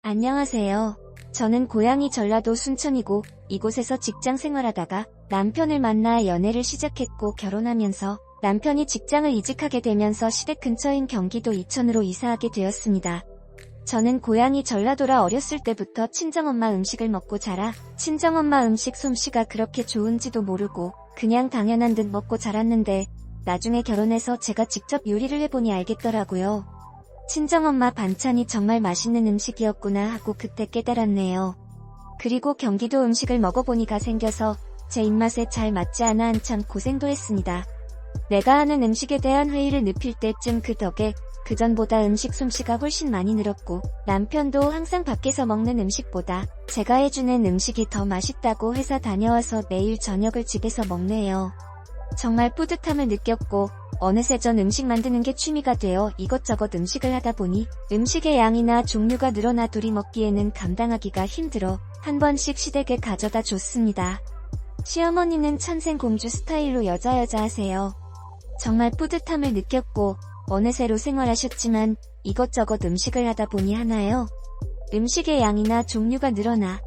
안녕하세요. 저는 고향이 전라도 순천이고 이곳에서 직장 생활하다가 남편을 만나 연애를 시작했고 결혼하면서 남편이 직장을 이직하게 되면서 시댁 근처인 경기도 이천으로 이사하게 되었습니다. 저는 고향이 전라도라 어렸을 때부터 친정엄마 음식을 먹고 자라 친정엄마 음식 솜씨가 그렇게 좋은지도 모르고 그냥 당연한 듯 먹고 자랐는데 나중에 결혼해서 제가 직접 요리를 해보니 알겠더라고요. 친정엄마 반찬이 정말 맛있는 음식이었구나 하고 그때 깨달았네요. 그리고 경기도 음식을 먹어보니까 생겨서 제 입맛에 잘 맞지 않아 한참 고생도 했습니다. 내가 하는 음식에 대한 회의를 늪일 때쯤 그 덕에 그전보다 음식 솜씨가 훨씬 많이 늘었고 남편도 항상 밖에서 먹는 음식보다 제가 해주는 음식이 더 맛있다고 회사 다녀와서 매일 저녁을 집에서 먹네요. 정말 뿌듯함을 느꼈고 어느새 전 음식 만드는 게 취미가 되어 이것저것 음식을 하다 보니 음식의 양이나 종류가 늘어나 둘이 먹기에는 감당하기가 힘들어 한 번씩 시댁에 가져다 줬습니다. 시어머니는 천생공주 스타일로 여자 하세요. 정말 뿌듯함을 느꼈고 어느새로 생활하셨지만 이것저것 음식을 하다 보니 하나요? 음식의 양이나 종류가 늘어나.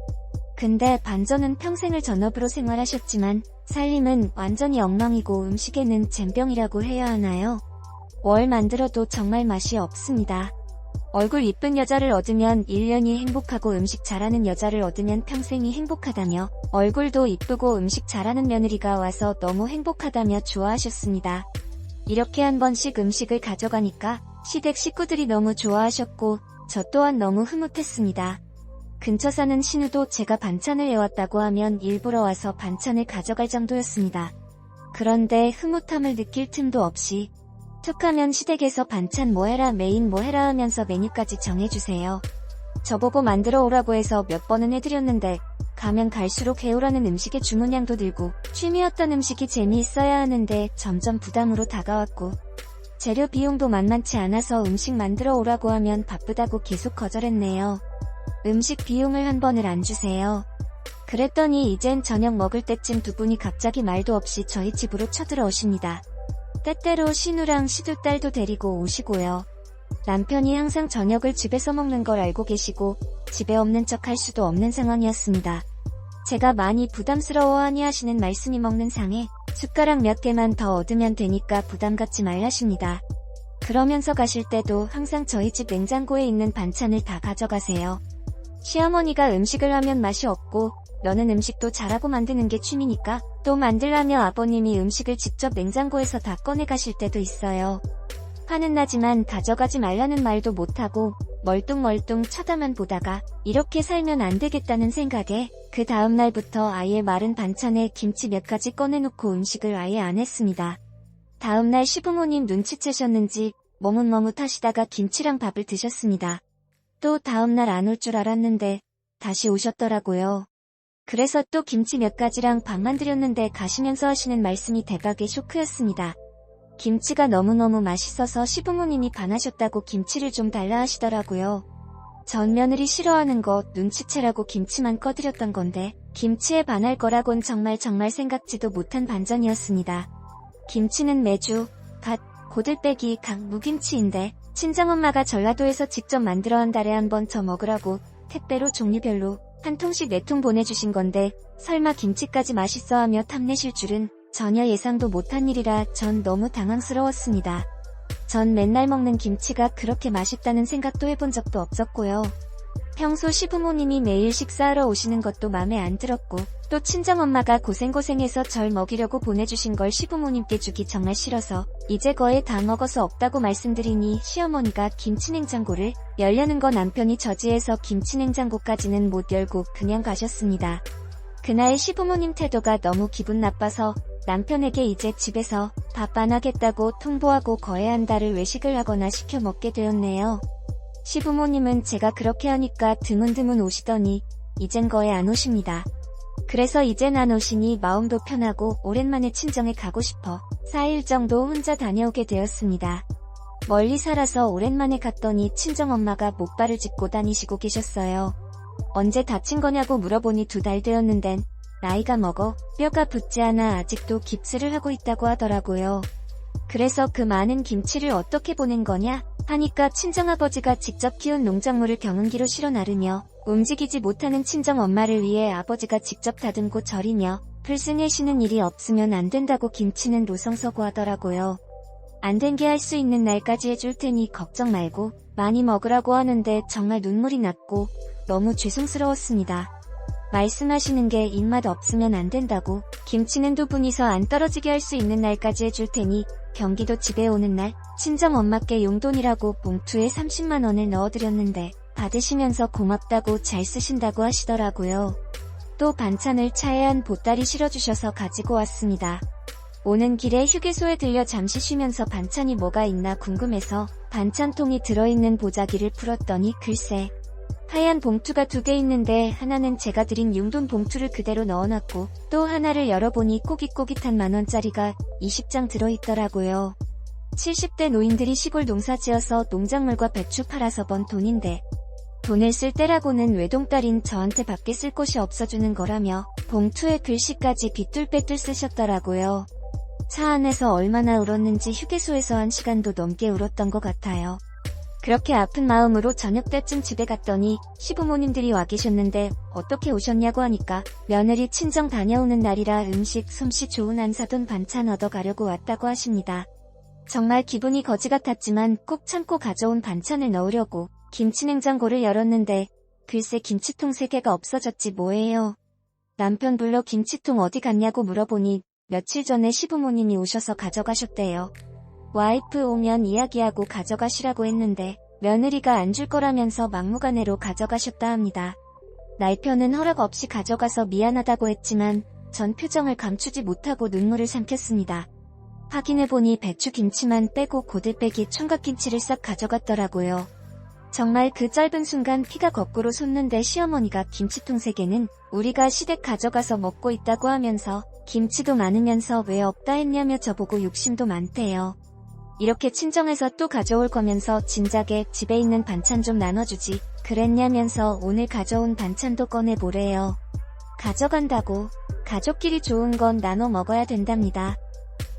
근데 반전은 평생을 전업으로 생활하셨지만 살림은 완전히 엉망이고 음식에는 젬병이라고 해야 하나요? 뭘 만들어도 정말 맛이 없습니다. 얼굴 이쁜 여자를 얻으면 1년이 행복하고 음식 잘하는 여자를 얻으면 평생이 행복하다며 얼굴도 이쁘고 음식 잘하는 며느리가 와서 너무 행복하다며 좋아하셨습니다. 이렇게 한 번씩 음식을 가져가니까 시댁 식구들이 너무 좋아하셨고 저 또한 너무 흐뭇했습니다. 근처 사는 신우도 제가 반찬을 해왔다고 하면 일부러 와서 반찬을 가져갈 정도였습니다. 그런데 흐뭇함을 느낄 틈도 없이 툭하면 시댁에서 반찬 뭐 해라 메인 뭐 해라 하면서 메뉴까지 정해주세요. 저보고 만들어 오라고 해서 몇 번은 해드렸는데 가면 갈수록 해오라는 음식의 주문량도 늘고 취미였던 음식이 재미있어야 하는데 점점 부담으로 다가왔고 재료 비용도 만만치 않아서 음식 만들어 오라고 하면 바쁘다고 계속 거절했네요. 음식 비용을 한 번을 안 주세요. 그랬더니 이젠 저녁 먹을 때쯤 두 분이 갑자기 말도 없이 저희 집으로 쳐들어오십니다. 때때로 신우랑 시두딸도 데리고 오시고요. 남편이 항상 저녁을 집에서 먹는 걸 알고 계시고 집에 없는 척 할 수도 없는 상황이었습니다. 제가 많이 부담스러워하니 하시는 말씀이 먹는 상에 숟가락 몇 개만 더 얻으면 되니까 부담 갖지 말라십니다. 그러면서 가실 때도 항상 저희 집 냉장고에 있는 반찬을 다 가져가세요. 시어머니가 음식을 하면 맛이 없고 너는 음식도 잘하고 만드는 게 취미니까 또 만들라며 아버님이 음식을 직접 냉장고에서 다 꺼내 가실 때도 있어요. 화는 나지만 가져가지 말라는 말도 못하고 멀뚱멀뚱 쳐다만 보다가 이렇게 살면 안 되겠다는 생각에 그 다음날부터 아예 마른 반찬에 김치 몇 가지 꺼내놓고 음식을 아예 안 했습니다. 다음날 시부모님 눈치채셨는지 머뭇머뭇하시다가 김치랑 밥을 드셨습니다. 또 다음날 안 올 줄 알았는데 다시 오셨더라고요. 그래서 또 김치 몇 가지랑 밥만 드렸는데 가시면서 하시는 말씀이 대박의 쇼크였습니다. 김치가 너무너무 맛있어서 시부모님이 반하셨다고 김치를 좀 달라 하시더라고요. 전 며느리 싫어하는 거 눈치채라고 김치만 꺼드렸던 건데 김치에 반할 거라곤 정말 생각지도 못한 반전이었습니다. 김치는 메주, 갓, 고들빼기, 각 무김치인데 친정엄마가 전라도에서 직접 만들어 한 달에 한 번 저 먹으라고 택배로 종류별로 한 통씩 4통 보내주신 건데 설마 김치까지 맛있어 하며 탐내실 줄은 전혀 예상도 못한 일이라 전 너무 당황스러웠습니다. 전 맨날 먹는 김치가 그렇게 맛있다는 생각도 해본 적도 없었고요. 평소 시부모님이 매일 식사하러 오시는 것도 맘에 안 들었고 또 친정엄마가 고생해서 절 먹이려고 보내주신 걸 시부모님께 주기 정말 싫어서 이제 거의 다 먹어서 없다고 말씀드리니 시어머니가 김치냉장고를 열려는 거 남편이 저지해서 김치냉장고까지는 못 열고 그냥 가셨습니다. 그날 시부모님 태도가 너무 기분 나빠서 남편에게 이제 집에서 밥 안 하겠다고 통보하고 거의 한 달을 외식을 하거나 시켜 먹게 되었네요. 시부모님은 제가 그렇게 하니까 드문드문 오시더니 이젠 거의 안 오십니다. 그래서 이젠 안 오시니 마음도 편하고 오랜만에 친정에 가고 싶어 4일 정도 혼자 다녀오게 되었습니다. 멀리 살아서 오랜만에 갔더니 친정엄마가 목발을 짚고 다니시고 계셨어요. 언제 다친 거냐고 물어보니 2달 되었는데 나이가 먹어 뼈가 붙지 않아 아직도 깁스를 하고 있다고 하더라고요. 그래서 그 많은 김치를 어떻게 보낸 거냐 하니까 친정아버지가 직접 키운 농작물을 경운기로 실어 나르며 움직이지 못하는 친정엄마를 위해 아버지가 직접 다듬고 절이며 풀승해시는 일이 없으면 안 된다고 김치는 로성서고 하더라고요. 안 된 게 할 수 있는 날까지 해줄 테니 걱정 말고 많이 먹으라고 하는데 정말 눈물이 났고 너무 죄송스러웠습니다. 말씀하시는 게 입맛 없으면 안 된다고 김치는 두 분이서 안 떨어지게 할 수 있는 날까지 해줄 테니 경기도 집에 오는 날 친정엄마께 용돈이라고 봉투에 30만 원을 넣어드렸는데 받으시면서 고맙다고 잘 쓰신다고 하시더라고요. 또 반찬을 차에 한 보따리 실어주셔서 가지고 왔습니다. 오는 길에 휴게소에 들려 잠시 쉬면서 반찬이 뭐가 있나 궁금해서 반찬통이 들어있는 보자기를 풀었더니 글쎄 하얀 봉투가 2개 있는데 하나는 제가 드린 용돈 봉투를 그대로 넣어놨고 또 하나를 열어보니 꼬깃꼬깃한 만원짜리가 20장 들어있더라고요. 70대 노인들이 시골 농사지어서 농작물과 배추 팔아서 번 돈인데 돈을 쓸 때라고는 외동딸인 저한테 밖에 쓸 곳이 없어주는 거라며 봉투에 글씨까지 빗뚤빼뚤 쓰셨더라고요. 차 안에서 얼마나 울었는지 휴게소에서 1시간도 넘게 울었던 것 같아요. 그렇게 아픈 마음으로 저녁 때쯤 집에 갔더니 시부모님들이 와 계셨는데 어떻게 오셨냐고 하니까 며느리 친정 다녀오는 날이라 음식 솜씨 좋은 안사돈 반찬 얻어가려고 왔다고 하십니다. 정말 기분이 거지 같았지만 꼭 참고 가져온 반찬을 넣으려고 김치냉장고를 열었는데 글쎄 김치통 3개가 없어졌지 뭐예요. 남편 불러 김치통 어디 갔냐고 물어보니 며칠 전에 시부모님이 오셔서 가져가셨대요. 와이프 오면 이야기하고 가져가시라고 했는데 며느리가 안 줄 거라면서 막무가내로 가져가셨다 합니다. 남편은 허락 없이 가져가서 미안하다고 했지만 전 표정을 감추지 못하고 눈물을 삼켰습니다. 확인해보니 배추김치만 빼고 고들빼기 총각김치를 싹 가져갔더라고요. 정말 그 짧은 순간 피가 거꾸로 솟는데 시어머니가 김치통 3개는 우리가 시댁 가져가서 먹고 있다고 하면서 김치도 많으면서 왜 없다 했냐며 저보고 욕심도 많대요. 이렇게 친정에서 또 가져올 거면서 진작에 집에 있는 반찬 좀 나눠주지 그랬냐면서 오늘 가져온 반찬도 꺼내보래요. 가져간다고 가족끼리 좋은 건 나눠 먹어야 된답니다.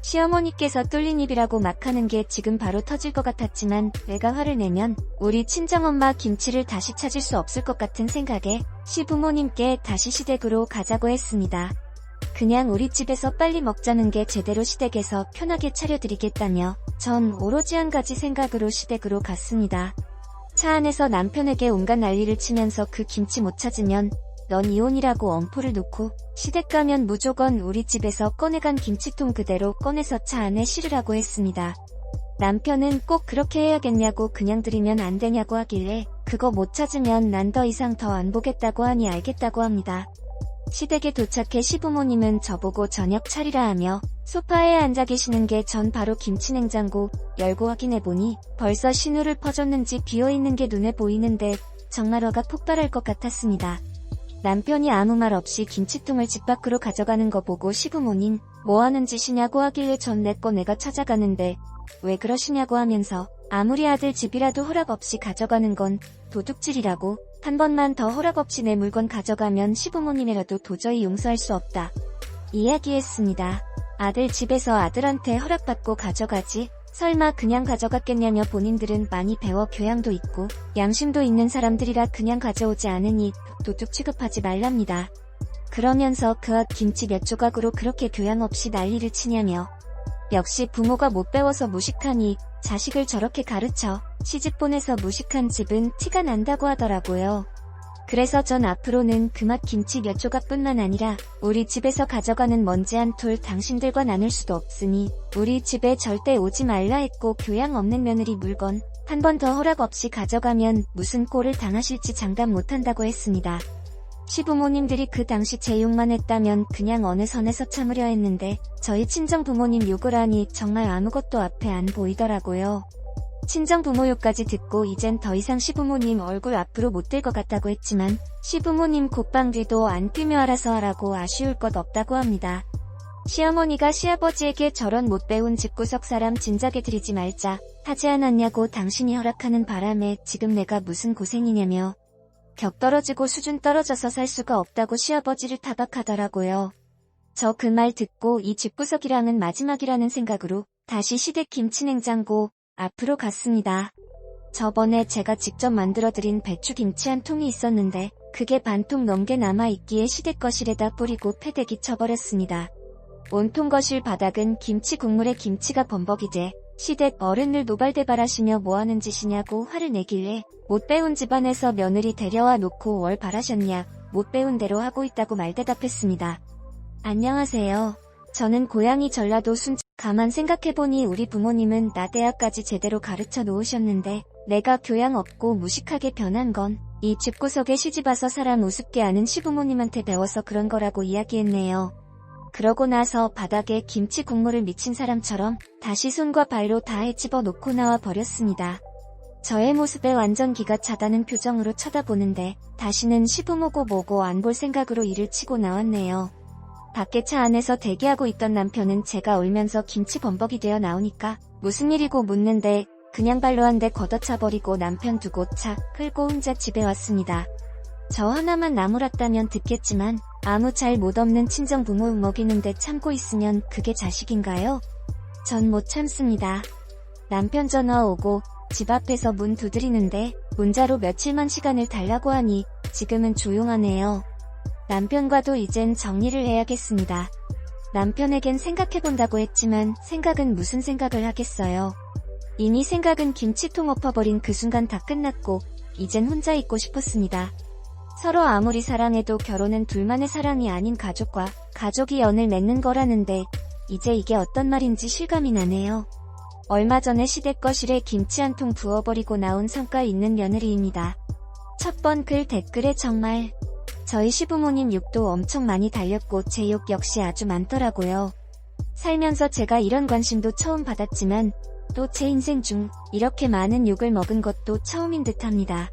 시어머니께서 뚫린 입이라고 막 하는 게 지금 바로 터질 것 같았지만 내가 화를 내면 우리 친정엄마 김치를 다시 찾을 수 없을 것 같은 생각에 시부모님께 다시 시댁으로 가자고 했습니다. 그냥 우리 집에서 빨리 먹자는 게 제대로 시댁에서 편하게 차려드리겠다며 전 오로지 한 가지 생각으로 시댁으로 갔습니다. 차 안에서 남편에게 온갖 난리를 치면서 그 김치 못 찾으면 넌 이혼이라고 엄포를 놓고 시댁 가면 무조건 우리 집에서 꺼내간 김치통 그대로 꺼내서 차 안에 실으라고 했습니다. 남편은 꼭 그렇게 해야겠냐고 그냥 드리면 안 되냐고 하길래 그거 못 찾으면 난 더 이상 더 안 보겠다고 하니 알겠다고 합니다. 시댁에 도착해 시부모님은 저보고 저녁 차리라 하며 소파에 앉아 계시는 게 전 바로 김치냉장고 열고 확인해보니 벌써 신호를 퍼줬는지 비어있는 게 눈에 보이는데 정말 화가 폭발할 것 같았습니다. 남편이 아무 말 없이 김치통을 집 밖으로 가져가는 거 보고 시부모님 뭐하는 짓이냐고 하길래 전 내 거 내가 찾아가는데 왜 그러시냐고 하면서 아무리 아들 집이라도 허락 없이 가져가는 건 도둑질이라고 한 번만 더 허락 없이 내 물건 가져가면 시부모님이라도 도저히 용서할 수 없다 이야기했습니다. 아들 집에서 아들한테 허락받고 가져가지 설마 그냥 가져갔겠냐며 본인들은 많이 배워 교양도 있고 양심도 있는 사람들이라 그냥 가져오지 않으니 도둑 취급하지 말랍니다. 그러면서 그 김치 몇 조각으로 그렇게 교양 없이 난리를 치냐며 역시 부모가 못 배워서 무식하니 자식을 저렇게 가르쳐 시집 보내서 무식한 집은 티가 난다고 하더라고요. 그래서 전 앞으로는 그 맛 김치 몇 조각뿐만 아니라 우리 집에서 가져가는 먼지 한 톨 당신들과 나눌 수도 없으니 우리 집에 절대 오지 말라 했고 교양 없는 며느리 물건 한 번 더 허락 없이 가져가면 무슨 꼴을 당하실지 장담 못한다고 했습니다. 시부모님들이 그 당시 제 욕만 했다면 그냥 어느 선에서 참으려 했는데 저희 친정 부모님 욕을 하니 정말 아무것도 앞에 안 보이더라고요. 친정 부모 욕까지 듣고 이젠 더 이상 시부모님 얼굴 앞으로 못 들 것 같다고 했지만 시부모님 콧방 뒤도 안 뛰며 알아서 하라고 아쉬울 것 없다고 합니다. 시어머니가 시아버지에게 저런 못 배운 집구석 사람 진작에 들이지 말자 하지 않았냐고 당신이 허락하는 바람에 지금 내가 무슨 고생이냐며 격 떨어지고 수준 떨어져서 살 수가 없다고 시아버지를 타박하더라고요. 저 그 말 듣고 이 집구석이랑은 마지막이라는 생각으로 다시 시댁 김치냉장고 앞으로 갔습니다. 저번에 제가 직접 만들어드린 배추김치 한 통이 있었는데 그게 반통 넘게 남아있기에 시댁 거실에다 뿌리고 패대기 쳐버렸습니다. 온통 거실 바닥은 김치 국물에 김치가 범벅이 돼 시댁 어른들 노발대발하시며 뭐하는 짓이냐고 화를 내길래 못 배운 집안에서 며느리 데려와 놓고 월 바라셨냐, 못 배운 대로 하고 있다고 말대답했습니다. 안녕하세요. 저는 고향이 전라도 순천. 가만 생각해보니 우리 부모님은 나 대학까지 제대로 가르쳐 놓으셨는데 내가 교양 없고 무식하게 변한 건 이 집구석에 시집와서 사람 우습게 하는 시부모님한테 배워서 그런 거라고 이야기했네요. 그러고 나서 바닥에 김치 국물을 미친 사람처럼 다시 손과 발로 다 헤집어 놓고 나와 버렸습니다. 저의 모습에 완전 기가 차다는 표정으로 쳐다보는데 다시는 시부모고 뭐고 안 볼 생각으로 일을 치고 나왔네요. 밖에 차 안에서 대기하고 있던 남편은 제가 울면서 김치 범벅이 되어 나오니까 무슨 일이고 묻는데 그냥 발로 한 대 걷어차버리고 남편 두고 차 끌고 혼자 집에 왔습니다. 저 하나만 나무랐다면 듣겠지만 아무 잘 못 없는 친정부모 먹이는데 참고 있으면 그게 자식인가요? 전 못 참습니다. 남편 전화 오고 집 앞에서 문 두드리는데 문자로 며칠만 시간을 달라고 하니 지금은 조용하네요. 남편과도 이젠 정리를 해야겠습니다. 남편에겐 생각해본다고 했지만 생각은 무슨 생각을 하겠어요. 이미 생각은 김치통 엎어버린 그 순간 다 끝났고 이젠 혼자 있고 싶었습니다. 서로 아무리 사랑해도 결혼은 둘만의 사랑이 아닌 가족과 가족이 연을 맺는 거라는데 이제 이게 어떤 말인지 실감이 나네요. 얼마 전에 시댁 거실에 김치 한 통 부어버리고 나온 성과 있는 며느리입니다. 첫 번 글 댓글에 정말 저희 시부모님 욕도 엄청 많이 달렸고 제 욕 역시 아주 많더라고요. 살면서 제가 이런 관심도 처음 받았지만 또 제 인생 중 이렇게 많은 욕을 먹은 것도 처음인 듯합니다.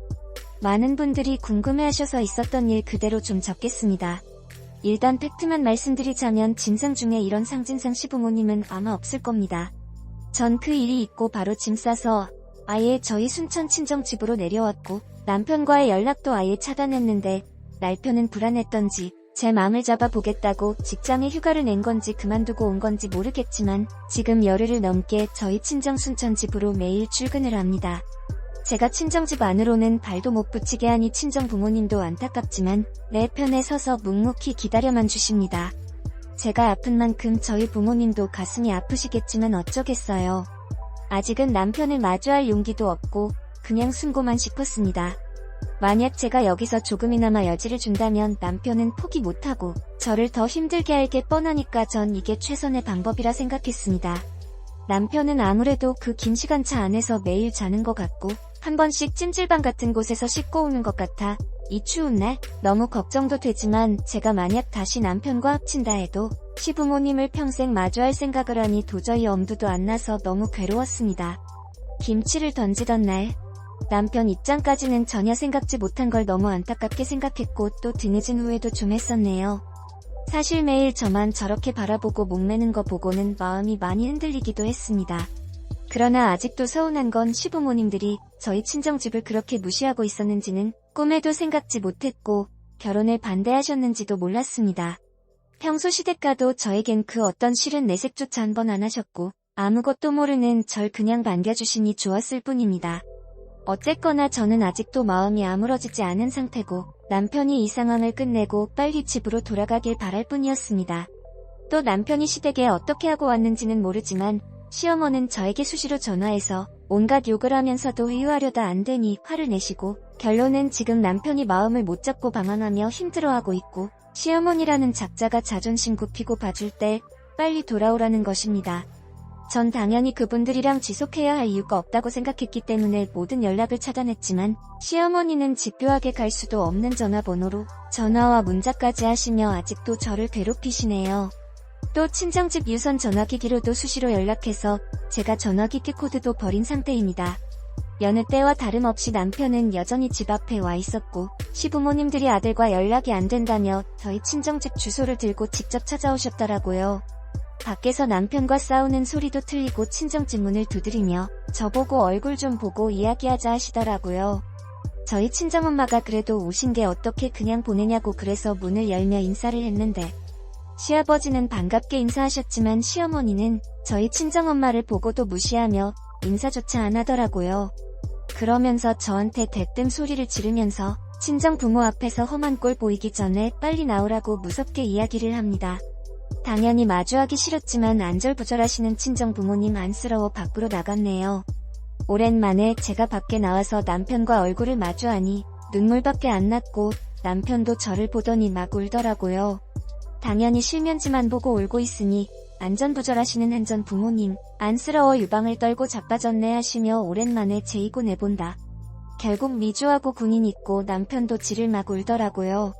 많은 분들이 궁금해하셔서 있었던 일 그대로 좀 적겠습니다. 일단 팩트만 말씀드리자면 진상 중에 이런 상진상 시부모님은 아마 없을 겁니다. 전 그 일이 있고 바로 짐 싸서 아예 저희 순천 친정집으로 내려왔고 남편과의 연락도 아예 차단했는데 날편은 불안했던지 제 맘을 잡아보겠다고 직장에 휴가를 낸 건지 그만두고 온 건지 모르겠지만 지금 열흘을 넘게 저희 친정 순천집으로 매일 출근을 합니다. 제가 친정집 안으로는 발도 못 붙이게 하니 친정 부모님도 안타깝지만 내 편에 서서 묵묵히 기다려만 주십니다. 제가 아픈 만큼 저희 부모님도 가슴이 아프시겠지만 어쩌겠어요. 아직은 남편을 마주할 용기도 없고 그냥 순고만 싶었습니다. 만약 제가 여기서 조금이나마 여지를 준다면 남편은 포기 못하고 저를 더 힘들게 할 게 뻔하니까 전 이게 최선의 방법이라 생각했습니다. 남편은 아무래도 그 긴 시간 차 안에서 매일 자는 것 같고 한 번씩 찜질방 같은 곳에서 씻고 오는 것 같아 이 추운 날 너무 걱정도 되지만 제가 만약 다시 남편과 합친다 해도 시부모님을 평생 마주할 생각을 하니 도저히 엄두도 안 나서 너무 괴로웠습니다. 김치를 던지던 날 남편 입장까지는 전혀 생각지 못한 걸 너무 안타깝게 생각했고 또 뒤늦은 후회도 좀 했었네요. 사실 매일 저만 저렇게 바라보고 목매는 거 보고는 마음이 많이 흔들리기도 했습니다. 그러나 아직도 서운한 건 시부모님들이 저희 친정집을 그렇게 무시하고 있었는지는 꿈에도 생각지 못했고 결혼을 반대하셨는지도 몰랐습니다. 평소 시댁가도 저에겐 그 어떤 싫은 내색조차 한 번 안 하셨고 아무것도 모르는 절 그냥 반겨주시니 좋았을 뿐입니다. 어쨌거나 저는 아직도 마음이 아물어지지 않은 상태고 남편이 이 상황을 끝내고 빨리 집으로 돌아가길 바랄 뿐이었습니다. 또 남편이 시댁에 어떻게 하고 왔는지는 모르지만 시어머니는 저에게 수시로 전화해서 온갖 욕을 하면서도 회유하려다 안 되니 화를 내시고 결론은 지금 남편이 마음을 못 잡고 방황하며 힘들어하고 있고 시어머니라는 작자가 자존심 굽히고 봐줄 때 빨리 돌아오라는 것입니다. 전 당연히 그분들이랑 지속해야 할 이유가 없다고 생각했기 때문에 모든 연락을 차단했지만 시어머니는 집요하게 갈 수도 없는 전화번호로 전화와 문자까지 하시며 아직도 저를 괴롭히시네요. 또 친정집 유선 전화기기로도 수시로 연락해서 제가 전화기기 코드도 버린 상태입니다. 여느 때와 다름없이 남편은 여전히 집 앞에 와 있었고 시부모님들이 아들과 연락이 안 된다며 저희 친정집 주소를 들고 직접 찾아오셨더라고요. 밖에서 남편과 싸우는 소리도 틀리고 친정집 문을 두드리며 저보고 얼굴 좀 보고 이야기하자 하시더라고요. 저희 친정엄마가 그래도 오신 게 어떻게 그냥 보내냐고 그래서 문을 열며 인사를 했는데 시아버지는 반갑게 인사하셨지만 시어머니는 저희 친정엄마를 보고도 무시하며 인사조차 안 하더라고요. 그러면서 저한테 대뜸 소리를 지르면서 친정 부모 앞에서 험한 꼴 보이기 전에 빨리 나오라고 무섭게 이야기를 합니다. 당연히 마주하기 싫었지만 안절부절하시는 친정 부모님 안쓰러워 밖으로 나갔네요. 오랜만에 제가 밖에 나와서 남편과 얼굴을 마주하니 눈물밖에 안 났고 남편도 저를 보더니 막 울더라고요. 당연히 실면지만 보고 울고 있으니 안전부절하시는 한전 부모님 안쓰러워 유방을 떨고 자빠졌네 하시며 오랜만에 제이고 내본다. 결국 미주하고 군인 있고 남편도 지를 막 울더라고요.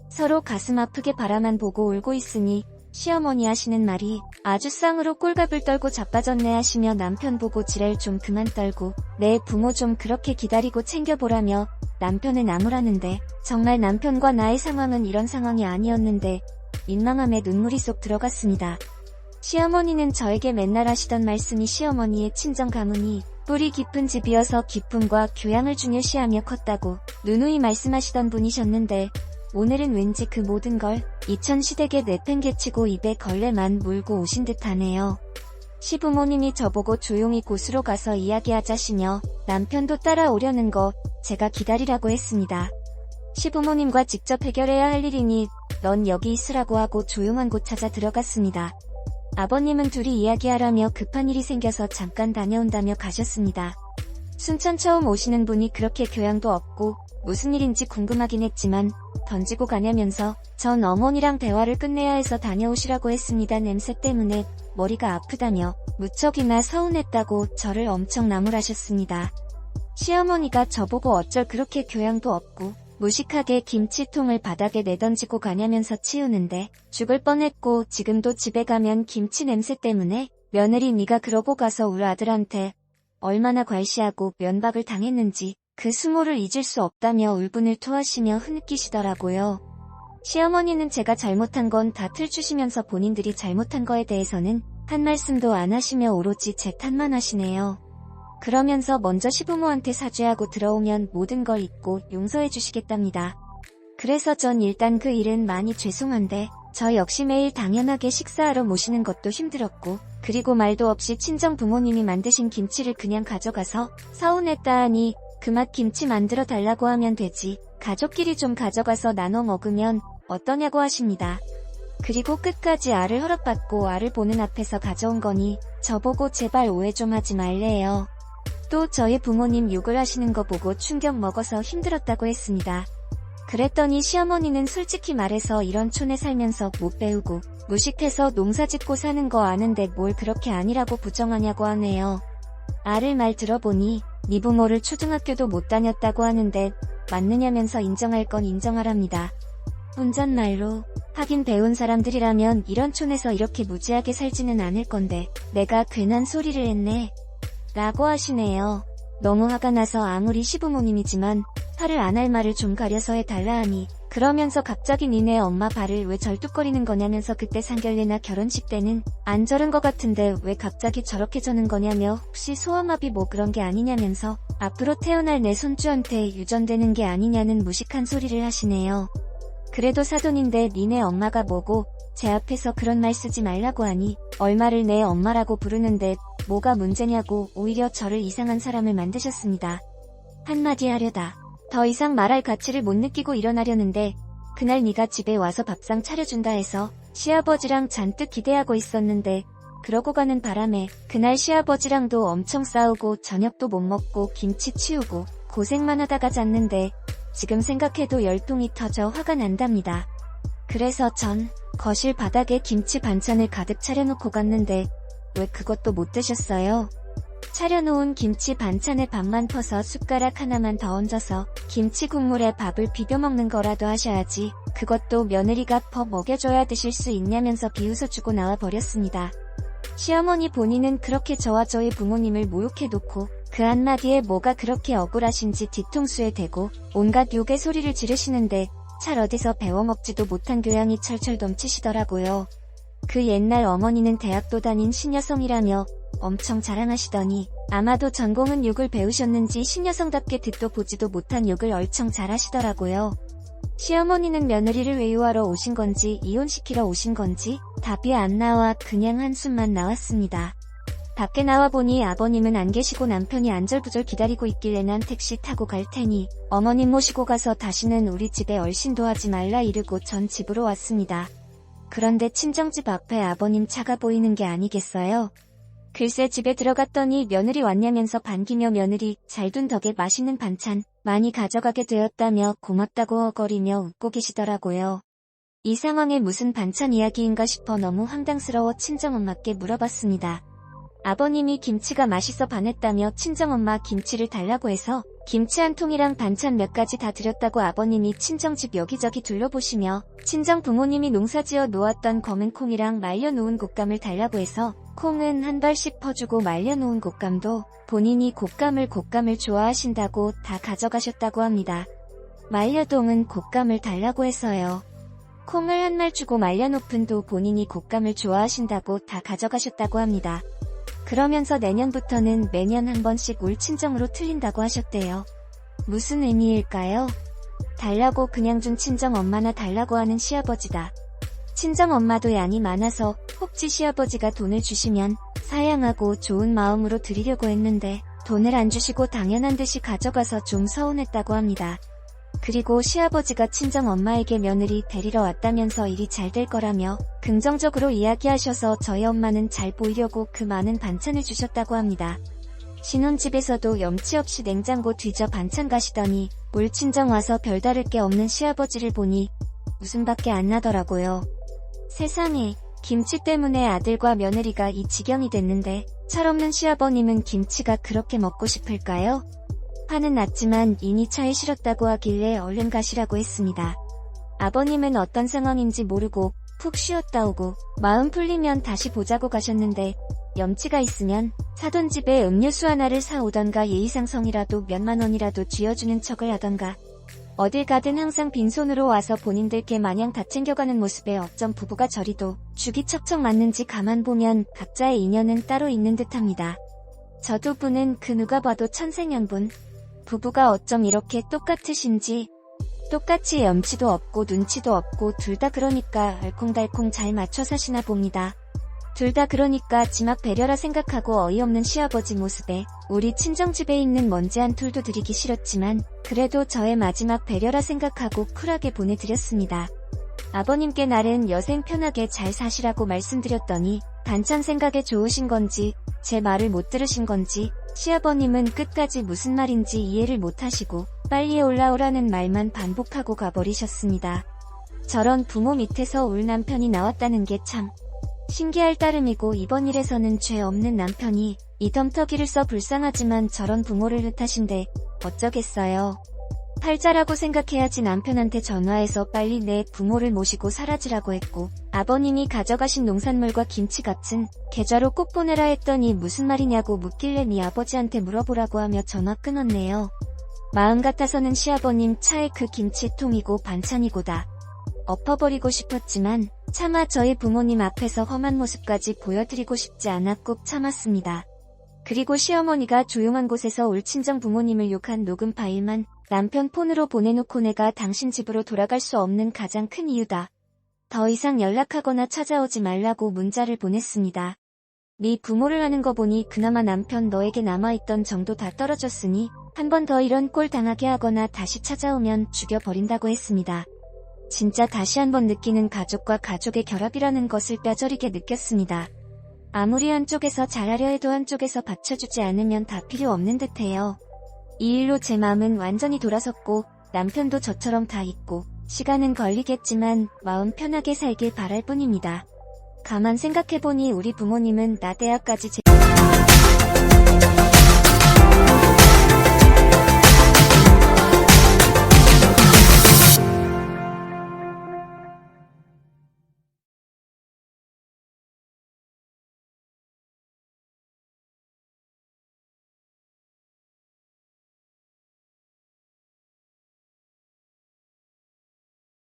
서로 가슴 아프게 바라만 보고 울고 있으니 시어머니 하시는 말이 아주 쌍으로 꼴갑을 떨고 자빠졌네 하시며 남편 보고 지랄 좀 그만 떨고 내 부모 좀 그렇게 기다리고 챙겨보라며 남편은 나무라는데 정말 남편과 나의 상황은 이런 상황이 아니었는데 민망함에 눈물이 쏙 들어갔습니다. 시어머니는 저에게 맨날 하시던 말씀이 시어머니의 친정 가문이 뿌리 깊은 집이어서 기쁨과 교양을 중요시하며 컸다고 누누이 말씀하시던 분이셨는데 오늘은 왠지 그 모든 걸 2000시댁에 내팽개치고 입에 걸레만 물고 오신 듯하네요. 시부모님이 저보고 조용히 곳으로 가서 이야기하자시며 남편도 따라오려는 거 제가 기다리라고 했습니다. 시부모님과 직접 해결해야 할 일이니 넌 여기 있으라고 하고 조용한 곳 찾아 들어갔습니다. 아버님은 둘이 이야기하라며 급한 일이 생겨서 잠깐 다녀온다며 가셨습니다. 순천 처음 오시는 분이 그렇게 교양도 없고 무슨 일인지 궁금하긴 했지만 던지고 가냐면서 전 어머니랑 대화를 끝내야 해서 다녀오시라고 했습니다. 냄새 때문에 머리가 아프다며 무척이나 서운했다고 저를 엄청 나무라셨습니다. 시어머니가 저보고 어쩔 그렇게 교양도 없고 무식하게 김치통을 바닥에 내던지고 가냐면서 치우는데 죽을 뻔했고 지금도 집에 가면 김치 냄새 때문에 며느리 네가 그러고 가서 우리 아들한테 얼마나 괄시하고 면박을 당했는지 그 수모를 잊을 수 없다며 울분을 토하시며 흐느끼시더라고요. 시어머니는 제가 잘못한 건 다 틀주시면서 본인들이 잘못한 거에 대해서는 한 말씀도 안 하시며 오로지 제 탓만 하시네요. 그러면서 먼저 시부모한테 사죄하고 들어오면 모든 걸 잊고 용서해 주시겠답니다. 그래서 전 일단 그 일은 많이 죄송한데 저 역시 매일 당연하게 식사하러 모시는 것도 힘들었고 그리고 말도 없이 친정 부모님이 만드신 김치를 그냥 가져가서 서운했다 하니 그 맛 김치 만들어 달라고 하면 되지 가족끼리 좀 가져가서 나눠 먹으면 어떠냐고 하십니다. 그리고 끝까지 알을 허락받고 알을 보는 앞에서 가져온 거니 저보고 제발 오해 좀 하지 말래요. 또 저희 부모님 욕을 하시는 거 보고 충격 먹어서 힘들었다고 했습니다. 그랬더니 시어머니는 솔직히 말해서 이런 촌에 살면서 못 배우고 무식해서 농사짓고 사는 거 아는데 뭘 그렇게 아니라고 부정하냐고 하네요. 아를 말 들어보니 네 부모를 초등학교도 못 다녔다고 하는데 맞느냐면서 인정할 건 인정하랍니다. 혼잣말로 하긴 배운 사람들이라면 이런 촌에서 이렇게 무지하게 살지는 않을 건데 내가 괜한 소리를 했네 라고 하시네요. 너무 화가 나서 아무리 시부모님이지만 화를 안 할 말을 좀 가려서 해달라 하니 그러면서 갑자기 니네 엄마 발을 왜 절뚝거리는 거냐면서 그때 상견례나 결혼식 때는 안 저른 거 같은데 왜 갑자기 저렇게 저는 거냐며 혹시 소아마비 뭐 그런 게 아니냐면서 앞으로 태어날 내 손주한테 유전되는 게 아니냐는 무식한 소리를 하시네요. 그래도 사돈인데 니네 엄마가 뭐고 제 앞에서 그런 말 쓰지 말라고 하니 얼마를 내 엄마라고 부르는데 뭐가 문제냐고 오히려 저를 이상한 사람을 만드셨습니다. 한마디 하려다 더 이상 말할 가치를 못 느끼고 일어나려는데 그날 네가 집에 와서 밥상 차려준다 해서 시아버지랑 잔뜩 기대하고 있었는데 그러고 가는 바람에 그날 시아버지랑도 엄청 싸우고 저녁도 못 먹고 김치 치우고 고생만 하다가 잤는데 지금 생각해도 열통이 터져 화가 난답니다. 그래서 전 거실 바닥에 김치 반찬을 가득 차려놓고 갔는데 왜 그것도 못 드셨어요? 차려놓은 김치 반찬에 밥만 퍼서 숟가락 하나만 더 얹어서 김치 국물에 밥을 비벼 먹는 거라도 하셔야지 그것도 며느리가 더 먹여줘야 드실 수 있냐면서 비웃어주고 나와버렸습니다. 시어머니 본인은 그렇게 저와 저희 부모님을 모욕해놓고 그 한마디에 뭐가 그렇게 억울하신지 뒤통수에 대고 온갖 욕의 소리를 지르시는데 잘 어디서 배워먹지도 못한 교양이 철철 넘치시더라고요. 그 옛날 어머니는 대학도 다닌 신여성이라며 엄청 자랑하시더니 아마도 전공은 욕을 배우셨는지 신여성답게 듣도 보지도 못한 욕을 얼청 잘하시더라고요. 시어머니는 며느리를 외유하러 오신 건지 이혼시키러 오신 건지 답이 안 나와 그냥 한숨만 나왔습니다. 밖에 나와보니 아버님은 안 계시고 남편이 안절부절 기다리고 있길래 난 택시 타고 갈 테니 어머님 모시고 가서 다시는 우리 집에 얼씬도 하지 말라 이르고 전 집으로 왔습니다. 그런데 친정집 앞에 아버님 차가 보이는 게 아니겠어요? 글쎄 집에 들어갔더니 며느리 왔냐면서 반기며 며느리 잘 둔 덕에 맛있는 반찬 많이 가져가게 되었다며 고맙다고 어거리며 웃고 계시더라고요. 이 상황에 무슨 반찬 이야기인가 싶어 너무 황당스러워 친정엄마께 물어봤습니다. 아버님이 김치가 맛있어 반했다며 친정엄마 김치를 달라고 해서 김치 한 통이랑 반찬 몇 가지 다 드렸다고 아버님이 친정집 여기저기 둘러보시며 친정 부모님이 농사지어 놓았던 검은 콩이랑 말려놓은 곶감을 달라고 해서 콩은 한 발씩 퍼주고 말려놓은 곶감도 본인이 곶감을 좋아하신다고 다 가져가셨다고 합니다. 말려놓은 곶감을 달라고 해서요. 콩을 한 말 주고 말려놓은 도 본인이 곶감을 좋아하신다고 다 가져가셨다고 합니다. 그러면서 내년부터는 매년 한 번씩 올 친정으로 틀린다고 하셨대요. 무슨 의미일까요? 달라고 그냥 준 친정엄마나 달라고 하는 시아버지다. 친정엄마도 양이 많아서 혹시 시아버지가 돈을 주시면 사양하고 좋은 마음으로 드리려고 했는데 돈을 안 주시고 당연한 듯이 가져가서 좀 서운했다고 합니다. 그리고 시아버지가 친정엄마에게 며느리 데리러 왔다면서 일이 잘 될 거라며 긍정적으로 이야기하셔서 저희 엄마는 잘 보이려고 그 많은 반찬을 주셨다고 합니다. 신혼집에서도 염치 없이 냉장고 뒤져 반찬 가시더니 올 친정 와서 별다를 게 없는 시아버지를 보니 웃음밖에 안 나더라고요. 세상에, 김치 때문에 아들과 며느리가 이 지경이 됐는데 철없는 시아버님은 김치가 그렇게 먹고 싶을까요? 화는 났지만 이니 차에 실었다고 하길래 얼른 가시라고 했습니다. 아버님은 어떤 상황인지 모르고 푹 쉬었다 오고 마음 풀리면 다시 보자고 가셨는데 염치가 있으면 사돈 집에 음료수 하나를 사오던가 예의상성이라도 몇만 원이라도 쥐어주는 척을 하던가 어딜 가든 항상 빈손으로 와서 본인들께 마냥 다 챙겨가는 모습에 어쩜 부부가 저리도 죽이 척척 맞는지 가만 보면 각자의 인연은 따로 있는 듯합니다. 저 두 분은 그 누가 봐도 천생연분. 부부가 어쩜 이렇게 똑같으신지. 똑같이 염치도 없고 눈치도 없고 둘 다 그러니까 알콩달콩 잘 맞춰 사시나 봅니다. 둘 다 그러니까 지막 배려라 생각하고 어이없는 시아버지 모습에 우리 친정집에 있는 먼지 한 툴도 드리기 싫었지만 그래도 저의 마지막 배려라 생각하고 쿨하게 보내드렸습니다. 아버님께 날은 여생 편하게 잘 사시라고 말씀드렸더니 반찬 생각에 좋으신 건지 제 말을 못 들으신 건지 시아버님은 끝까지 무슨 말인지 이해를 못하시고 빨리 올라오라는 말만 반복하고 가버리셨습니다. 저런 부모 밑에서 울 남편이 나왔다는 게 참 신기할 따름이고 이번 일에서는 죄 없는 남편이 이 덤터기를 써 불쌍하지만 저런 부모를 탓인데 어쩌겠어요. 팔자라고 생각해야지. 남편한테 전화해서 빨리 내 부모를 모시고 사라지라고 했고 아버님이 가져가신 농산물과 김치값은 계좌로 꼭 보내라 했더니 무슨 말이냐고 묻길래 네 아버지한테 물어보라고 하며 전화 끊었네요. 마음 같아서는 시아버님 차에 그 김치통이고 반찬이고다 엎어버리고 싶었지만 차마 저희 부모님 앞에서 험한 모습까지 보여드리고 싶지 않아 꾹 참았습니다. 그리고 시어머니가 조용한 곳에서 올 친정 부모님을 욕한 녹음 파일만 남편 폰으로 보내놓고 내가 당신 집으로 돌아갈 수 없는 가장 큰 이유다. 더 이상 연락하거나 찾아오지 말라고 문자를 보냈습니다. 네 부모를 하는 거 보니 그나마 남편 너에게 남아있던 정도 다 떨어졌으니 한 번 더 이런 꼴 당하게 하거나 다시 찾아오면 죽여버린다고 했습니다. 진짜 다시 한번 느끼는 가족과 가족의 결합이라는 것을 뼈저리게 느꼈습니다. 아무리 한쪽에서 잘하려 해도 한쪽에서 받쳐주지 않으면 다 필요 없는 듯해요. 이 일로 제 마음은 완전히 돌아섰고 남편도 저처럼 다 잊고 시간은 걸리겠지만 마음 편하게 살길 바랄 뿐입니다. 가만 생각해보니 우리 부모님은 나 대학까지